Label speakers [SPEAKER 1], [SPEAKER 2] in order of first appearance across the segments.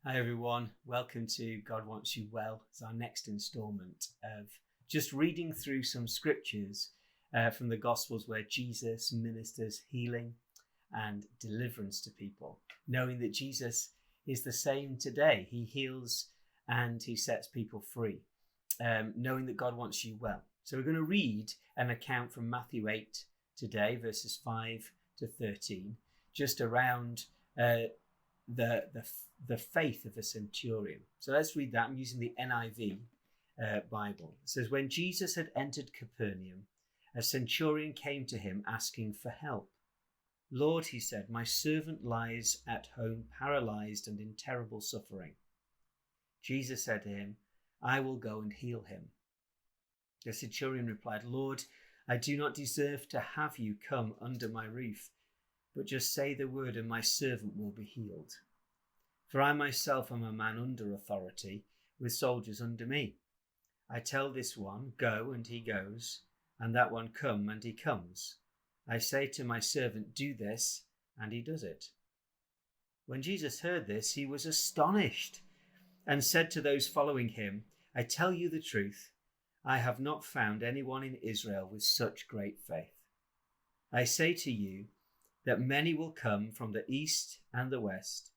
[SPEAKER 1] Hi everyone, welcome to God Wants You Well. It's our next instalment of just reading through some scriptures from the Gospels where Jesus ministers healing and deliverance to people, knowing that Jesus is the same today. He heals and he sets people free, knowing that God wants you well. So we're going to read an account from Matthew 8 today, verses 5 to 13, just around the faith of a centurion. So let's read that. I'm using the NIV Bible. It says, when Jesus had entered Capernaum, a centurion came to him asking for help. Lord, he said, my servant lies at home paralyzed and in terrible suffering. Jesus said to him, I will go and heal him. The centurion replied, Lord, I do not deserve to have you come under my roof, but just say the word and my servant will be healed. For I myself am a man under authority, with soldiers under me. I tell this one, go, and he goes, and that one, come, and he comes. I say to my servant, do this, and he does it. When Jesus heard this, he was astonished, and said to those following him, I tell you the truth, I have not found anyone in Israel with such great faith. I say to you that many will come from the east and the west,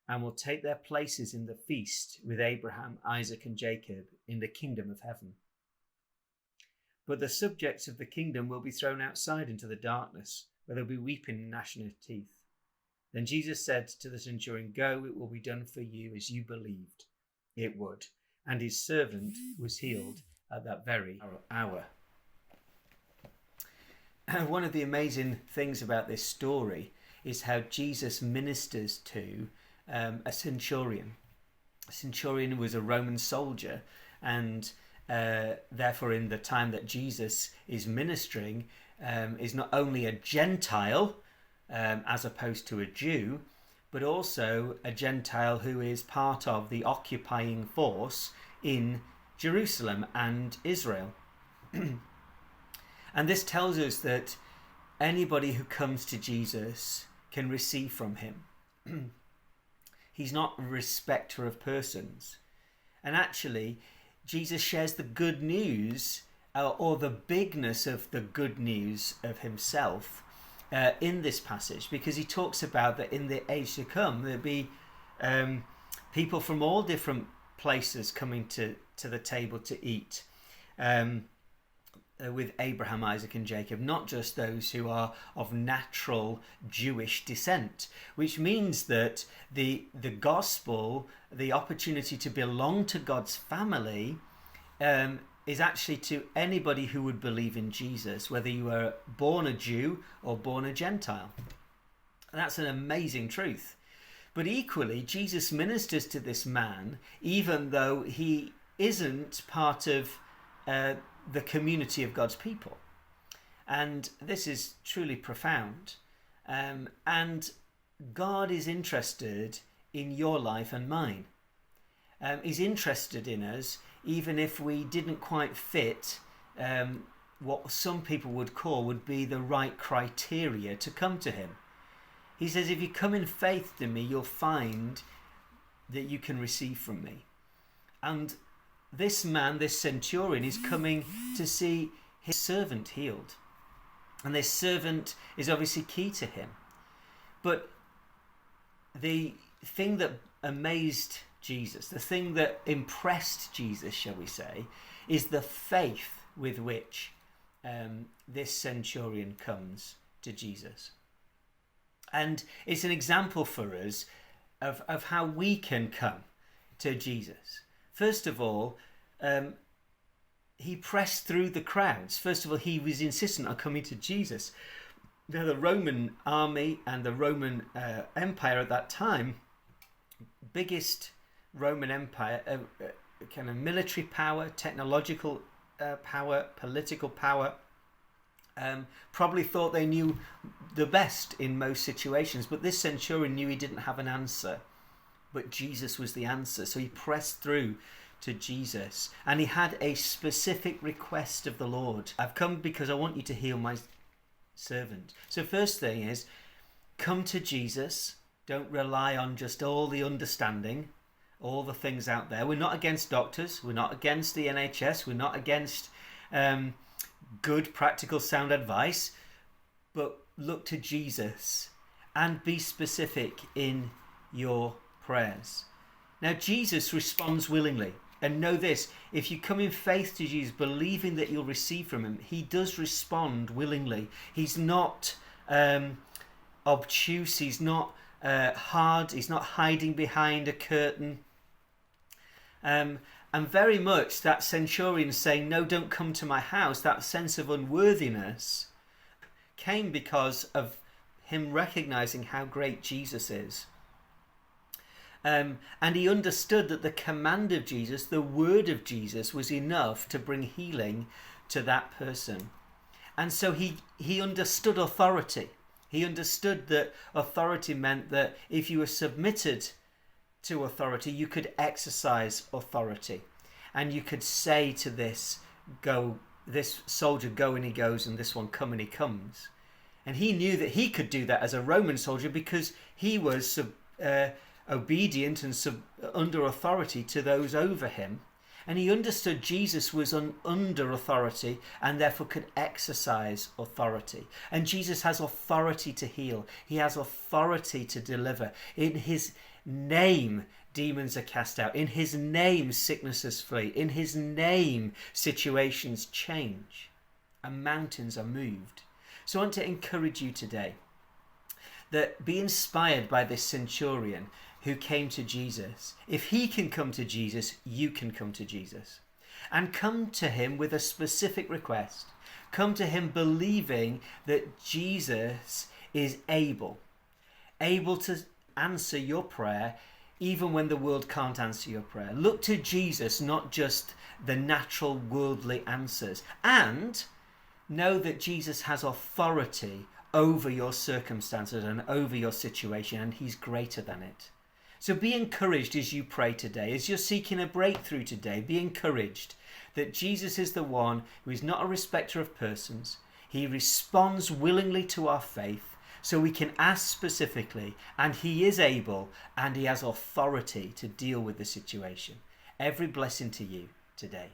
[SPEAKER 1] and will take their places in the feast with Abraham, Isaac, and Jacob in the kingdom of heaven. But the subjects of the kingdom will be thrown outside into the darkness, where there will be weeping and gnashing of teeth. Then Jesus said to the centurion, go, it will be done for you as you believed it would. And his servant was healed at that very hour. One of the amazing things about this story is how Jesus ministers to a centurion. A centurion was a Roman soldier, and therefore in the time that Jesus is ministering is not only a Gentile as opposed to a Jew, but also a Gentile who is part of the occupying force in Jerusalem and Israel. And this tells us that anybody who comes to Jesus can receive from him. He's not a respecter of persons. And actually, Jesus shares the good news or the bigness of the good news of himself in this passage, because he talks about that in the age to come, there'll be people from all different places coming to the table to eat. With Abraham, Isaac, and Jacob, not just those who are of natural Jewish descent, which means that the gospel, the opportunity to belong to God's family, is actually to anybody who would believe in Jesus, whether you were born a Jew or born a Gentile. And that's an amazing truth. But equally, Jesus ministers to this man, even though he isn't part of the community of God's people. And this is truly profound. And God is interested in your life and mine. He's interested in us, even if we didn't quite fit what some people would be the right criteria to come to him. He says, if you come in faith to me, you'll find that you can receive from me. And this man, this centurion, is coming to see his servant healed. And this servant is obviously key to him. But the thing that amazed Jesus, the thing that impressed Jesus, shall we say, is the faith with which this centurion comes to Jesus. And it's an example for us of how we can come to Jesus. First of all, he pressed through the crowds. First of all, he was insistent on coming to Jesus. Now, the Roman army and the Roman Empire at that time, biggest Roman Empire, kind of military power, technological power, political power, probably thought they knew the best in most situations. But this centurion knew he didn't have an answer, but Jesus was the answer. So he pressed through to Jesus, and he had a specific request of the Lord. I've come because I want you to heal my servant. So first thing is, come to Jesus. Don't rely on just all the understanding all the things out there. We're not against doctors. We're not against the NHS. We're not against good, practical, sound advice. But look to Jesus and be specific in your prayers. Now, Jesus responds willingly. And know this, if you come in faith to Jesus, believing that you'll receive from him, he does respond willingly. He's not obtuse. He's not hard. He's not hiding behind a curtain. And very much that centurion saying, no, don't come to my house, that sense of unworthiness came because of him recognizing how great Jesus is. And he understood that the command of Jesus, the word of Jesus, was enough to bring healing to that person. And so he understood authority. He understood that authority meant that if you were submitted to authority, you could exercise authority. And you could say to this soldier, go, and he goes, and this one, come, and he comes. And he knew that he could do that as a Roman soldier because he was obedient and under authority to those over him. And he understood Jesus was under authority and therefore could exercise authority. And Jesus has authority to heal. He has authority to deliver. In his name, demons are cast out. In his name, sicknesses flee. In his name, situations change and mountains are moved. So I want to encourage you today that be inspired by this centurion who came to Jesus. If he can come to Jesus, you can come to Jesus. And come to him with a specific request. Come to him believing that Jesus is able to answer your prayer even when the world can't answer your prayer. Look to Jesus, not just the natural worldly answers. And know that Jesus has authority over your circumstances and over your situation, and he's greater than it. So be encouraged as you pray today, as you're seeking a breakthrough today. Be encouraged that Jesus is the one who is not a respecter of persons. He responds willingly to our faith, so we can ask specifically, and he is able and he has authority to deal with the situation. Every blessing to you today.